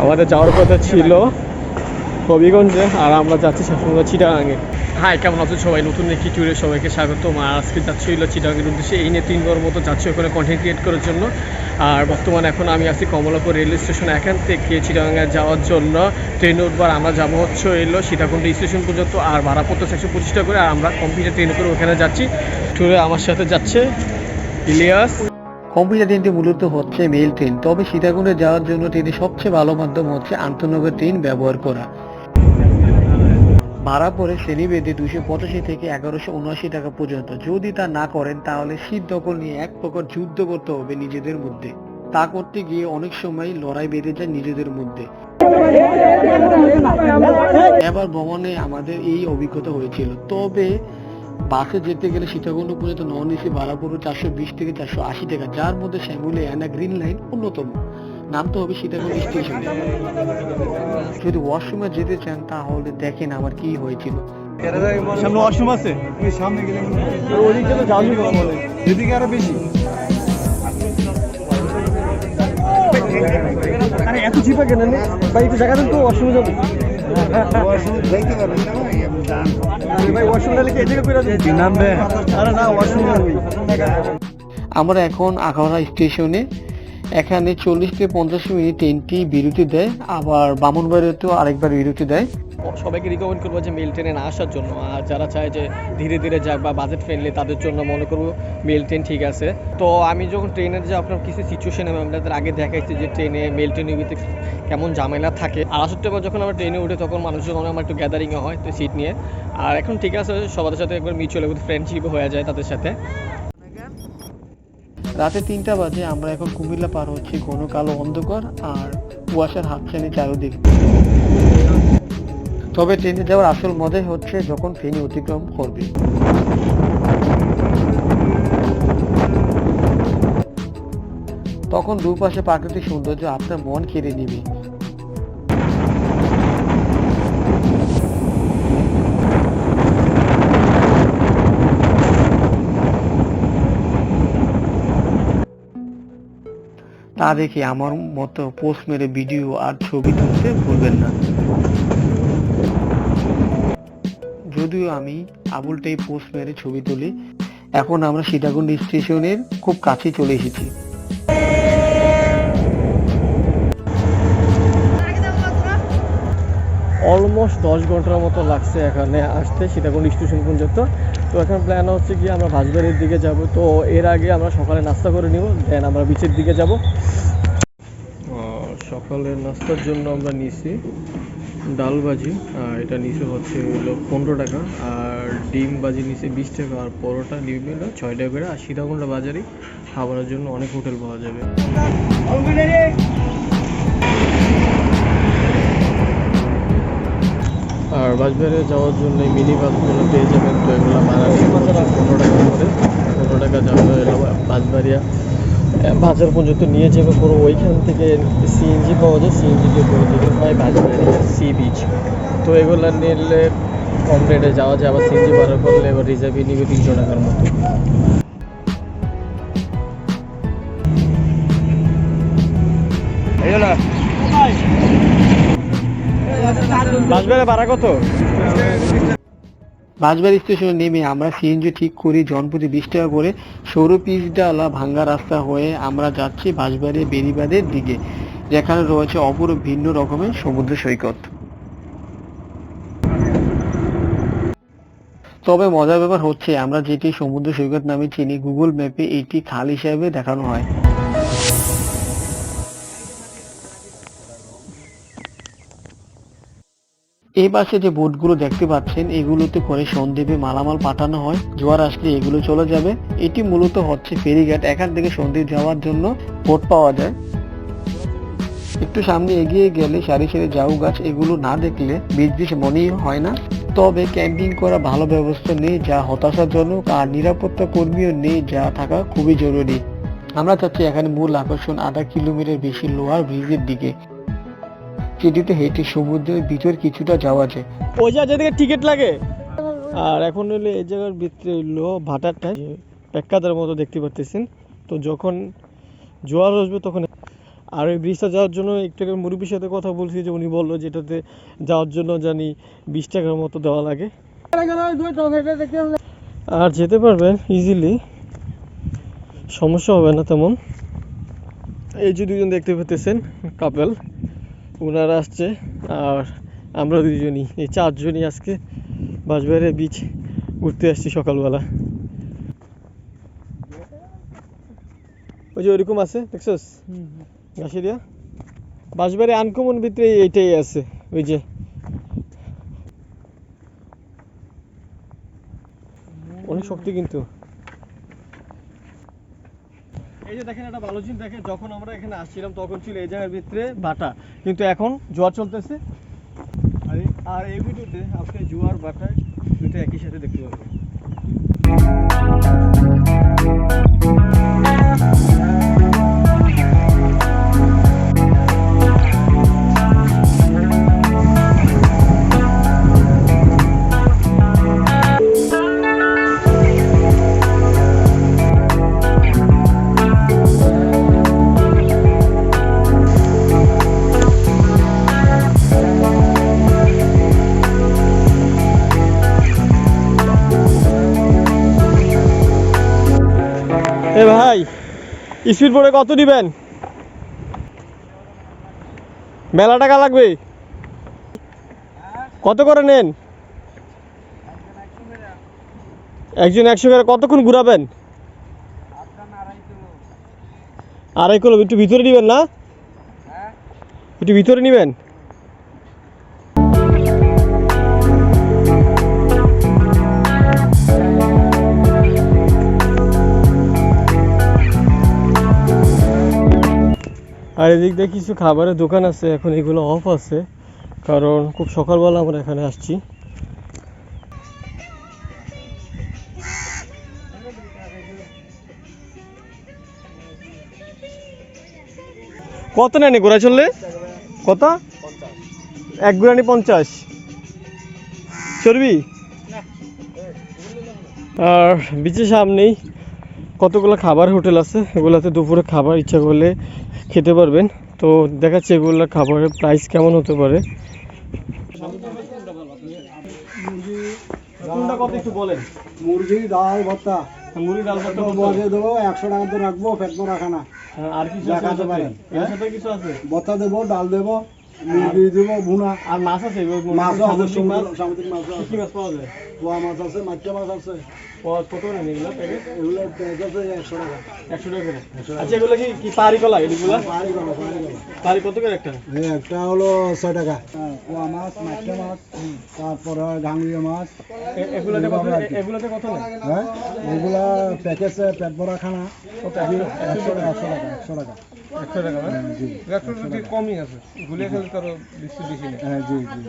আমাদের যাওয়ার কথা ছিল হবিগঞ্জে, আর আমরা যাচ্ছি সবসময় চিটাগাঙে। হাই, কেমন আছো সবাই? নতুন একটি ট্যুরে সবাইকে স্বাগতম। আর আজকে যাচ্ছি হলো চিটাগাঙের উদ্দেশ্যে। এই নিয়ে 3 বার মতো যাচ্ছি ওখানে কন্টেন্ট ক্রিয়েট করার জন্য। আর বর্তমানে এখন আমি আছি কমলাপুর রেলওয়ে স্টেশন। এখান থেকে চিটাগাঙে যাওয়ার জন্য ট্রেনে উঠবার আমরা যাবো হচ্ছে এলো সীতাকুণ্ড স্টেশন পর্যন্ত। আর ভাড়া পড়তো 125 টাকা করে। আর আমরা কম্পিউটার ট্রেনে করে ওখানে যাচ্ছি। ট্যুরে আমার সাথে যাচ্ছে ইলিয়াস। কম্পিউটার ট্রেনটি মূলত হচ্ছে মেল ট্রেন, তবে সীতাকুণ্ডে যাওয়ার জন্য ট্রেনের সবচেয়ে ভালো মাধ্যম হচ্ছে আন্তনগর ট্রেন ব্যবহার করা। ভাড়া পড়ে শ্রেণীভেদে 285 থেকে 1179 টাকা পর্যন্ত। যদি তা না করেন তাহলে সিট দখল নিয়ে এক প্রকার যুদ্ধ করতে হবে নিজেদের মধ্যে। তা করতে গিয়ে অনেক সময় লড়াই বেঁধে যায় নিজেদের মধ্যে। এবার ভ্রমণে আমাদের এই অভিজ্ঞতা হয়েছিল। তবে বাসে যেতে গেলে সীতাকুণ্ড পর্যন্ত নন এসি ভাড়া পড়বে 420 থেকে 480 টাকা, যার মধ্যে শ্যামলী অ্যানা গ্রিন লাইন অন্যতম। নামতে হবে সীতাকুণ্ড স্টেশনে। যদি ওয়াশরুমে যেতে চান তাহলে দেখেন আমার কি হয়েছিল। সামনে ওয়াশরুম আছে, ওই সামনে গেলে ওদিকে তো যাওয়া বলে এদিকে আরো বেশি। আরে এত চিপা কেন ভাই? একটু জায়গা দেন তো, ওয়াশরুমে যাবো। ওয়াশরুম যাইতে পারবেন না ভাই, আমি জানি। ভাই ওয়াশরুম গেলে কি এই জায়গা করে দিন নামবে? আরে না, ওয়াশরুম যাবই। আমরা এখন আখাউড়া স্টেশনে। এখানে 40 থেকে 50 মিনিট ট্রেনটি বিরতি দেয়, আবার বামনবাড়িতেও আরেকবার বিরতি দেয়। সবাইকে রিকমেন্ড করবো যে মেল ট্রেনে না আসার জন্য। আর যারা চায় যে ধীরে ধীরে যাক বা বাজেট ফ্রেন্ডলি, তাদের জন্য মনে করবো মেল ট্রেন ঠিক আছে। তো আমি যখন ট্রেনের যে আপনার কিছু সিচুয়েশন আমি আপনাদের আগে দেখাইছি যে ট্রেনে মেল ট্রেনের ভিতরে কেমন ঝামেলা থাকে। আর 68 বার যখন আমরা ট্রেনে উঠে তখন মানুষজন আমার একটু গ্যাদারিংয়ে হয় তো সিট নিয়ে। আর এখন ঠিক আছে, সবার সাথে একবার মিউচুয়াল ফ্রেন্ডশিপ হয়ে যায় তাদের সাথে। রাতে 3টা বাজে। আমরা এখন কুমিল্লা পার হচ্ছি ঘন কালো অন্ধকার আর কুয়াশার হাতছানি চারদিকে। তবে ট্রেনে যাওয়ার আসল মজাই হচ্ছে যখন ফেনী অতিক্রম করবে। তখন দুপাশে প্রাকৃতিক সৌন্দর্য আপনার মন কেড়ে নিবে। তা দেখে আমার মতো পোস্ট মেরে ভিডিও আর ছবি তুলতে ভুলবেন না। যদিও আমি আবুলটাই পোস্ট মেরে ছবি তুলি। এখন আমরা সীতাকুণ্ড স্টেশনের খুব কাছে চলে এসেছি। অলমোস্ট 10 ঘন্টার মতো লাগছে এখানে আসতে সীতাকুণ্ড স্টেশন পর্যন্ত। তো এখন প্ল্যান হচ্ছে কি আমরা বাঁশবাড়ির দিকে যাব। তো এর আগে আমরা সকালে নাস্তা করে নিব, দেন আমরা বিচের দিকে যাব। সকালের নাস্তার জন্য আমরা নিছি ডাল ভাজি, আর এটা নিচে হচ্ছে হলো 15 টাকা, আর ডিম ভাজি নিচে 20 টাকা, আর পরোটা ডিম হলো 6 টাকা করে। আর সীতাকুণ্ড বাজারে খাবারের জন্য অনেক হোটেল পাওয়া যাবে। আর বাঁশবাড়িয়া যাওয়ার জন্য মিনি বাসগুলো পেয়ে যাবেন। তো এগুলো ভাড়া নিয়ে 15 টাকা করে, 15 টাকা যাবে এলো বাঁশবাড়িয়া বাজার পর্যন্ত নিয়ে যাবে পুরো। ওইখান থেকে সিএনজি পাওয়া যায়, সিএনজিতে করে দিতে হয় বাঁশবাড়িয়া সি বিচ। তো এগুলো নিলে কম রেটে যাওয়া যায়। আবার সিএনজি ভাড়া করলে এবার রিজার্ভে নিবে 300 টাকার মতো। বাঁশবাড়িয়া ভাড়া কত? বাঁশবাড়ি স্টেশনে নেমে আমরা সিএনজি ঠিক করি জনপ্রতি 20 টাকা করে। সৌর পিচডালা ভাঙ্গা রাস্তা হয়ে আমরা যাচ্ছি বাঁশবাড়িয়া বেড়িবাঁধের দিকে, যেখানে রয়েছে অপূর্ব ভিন্ন রকমের সমুদ্র সৈকত। তবে মজার ব্যাপার হচ্ছে আমরা যেটি সমুদ্র সৈকত নামে চিনি, গুগল ম্যাপে এটি খাল হিসাবে দেখানো হয়। এই পাশে যে বোটগুলো দেখতে পাচ্ছেন এগুলোতে করে সন্দ্বীপে মালামাল পাঠানো হয়। জোয়ার আসলে এগুলো চলে যাবে। এটি মূলত হচ্ছে ফেরিঘাট। এখান থেকে সন্দ্বীপ যাওয়ার জন্য বোট পাওয়া যায়। একটু সামনে এগিয়ে গেলে সারি সারি ঝাউ গাছ, এগুলো না দেখলে বিচ মনেই হয় না। তবে ক্যাম্পিং করা ভালো ব্যবস্থা নেই, যা হতাশাজনক। আর নিরাপত্তা কর্মীও নেই, যা থাকা খুবই জরুরি। আমরা চাচ্ছি এখানে মূল আকর্ষণ 1/2 কিলোমিটার বেশি লোহার ব্রিজের দিকে, যেটিতে হেঁটে সমুদ্রের ভিতর কিছুটা যাওয়া যায়। ওই জায়গা টিকিট লাগে। আর এখন হলো এই জায়গার ভিতরে হলো ভাটারটা পেক্কাদের মতো দেখতে পাচ্ছেন। তো যখন জোয়ার আসবে তখন আর ওই ব্রিজটা যাওয়ার জন্য একটু আগে মুরব্বীর সাথে কথা বলছি, যে উনি বললো যেটাতে যাওয়ার জন্য জানি 20 টাকার মতো দেওয়া লাগে, আর যেতে পারবেন ইজিলি, সমস্যা হবে না তেমন। এই যে দুজন দেখতে পেতেছেন কাপল, ওনারা আসছে, আর আমরা দুজনই, এই 4 জনই আজকে বাঁশবাড়িয়া বিচ ঘুরতে আসছি সকালবেলা। ওই যে ওইরকম আছে দেখছস ঘাসেরিয়া, বাঁশবাড়িয়া আনকমন ভিতরে এইটাই আছে, ওই যে অনেক শক্তি কিন্তু। এই যে দেখেন একটা ভালো জিনিস দেখেন, যখন আমরা এখানে আসছিলাম তখন ছিল এই জায়গার ভিতরে বাটা, কিন্তু এখন জোয়ার চলতেছে। আর এই ভিডিওতে আপনি জোয়ার বাটা দুটো একই সাথে দেখতে পাবেন। এ ভাই, স্পিড বোর্ডে কত দিবেন? মেলা টাকা লাগবে। কত করে নেন? একজন 100 করে। কতক্ষণ ঘুরাবেন? 2.5 কিলো। একটু ভিতরে নিবেন না? একটু ভিতরে নিবেন। আর এদিক দিয়ে কিছু খাবারের দোকান আছে, এখন এগুলো অফ আছে, কারণ খুব সকালবেলা আমরা এখানে আসছি। কত নেন ঘোরা চললে? কত? 1 গুরানি 50 চর্বি। আর বিচের সামনেই কতগুলো খাবার হোটেল আছে, এগুলোতে দুপুরে খাবার ইচ্ছা করলে খেতে পারবেন। তো দেখাচ্ছে এগুলোর খাবারের প্রাইস কেমন হতে পারে। কোনটা কত একটু বলেন। মুরগি ডাল ভর্তা, মুড়ি ডাল ভর্তা বসে দেবো 100 টাকা তো রাখবো, পেট ভরা খানা। আর কিছু দেখাতে পারেন। এর সাথে কিছু আছে? ভর্তা দেবো, ডাল দেবো, মুরগি দেবো, ভুনা। আর মাছ আছে? মাছও আছে, সামুদ্রিক মাছ আছে। কি মাছ পাওয়া যায়? পোয়া মাছ আছে, মাছটা মাছ আছে। কত নেন এগুলো প্যাকেট? এগুলো প্যাকেট আছে 100 টাকা। 100 টাকা করে। আচ্ছা এগুলো কি পারি কলা? এগুলো পারি কলা, পারি কলা। পারি কত করে একটা? একটা হলো 6 টাকা। পোয়া মাছ, মাছটা মাছ, তারপর গাঙ্গুয়া মাছ। এগুলোতে কত নেন? হ্যাঁ, এগুলা প্যাকেজে পেট ভরা খানা। 100 টাকা, 100 টাকা, 100 টাকা। 100 টাকা না? জি। 100 টাকা কমই আছে। গুলিয়ে খেলে তো আরো বেশি না। হ্যাঁ, জি জি।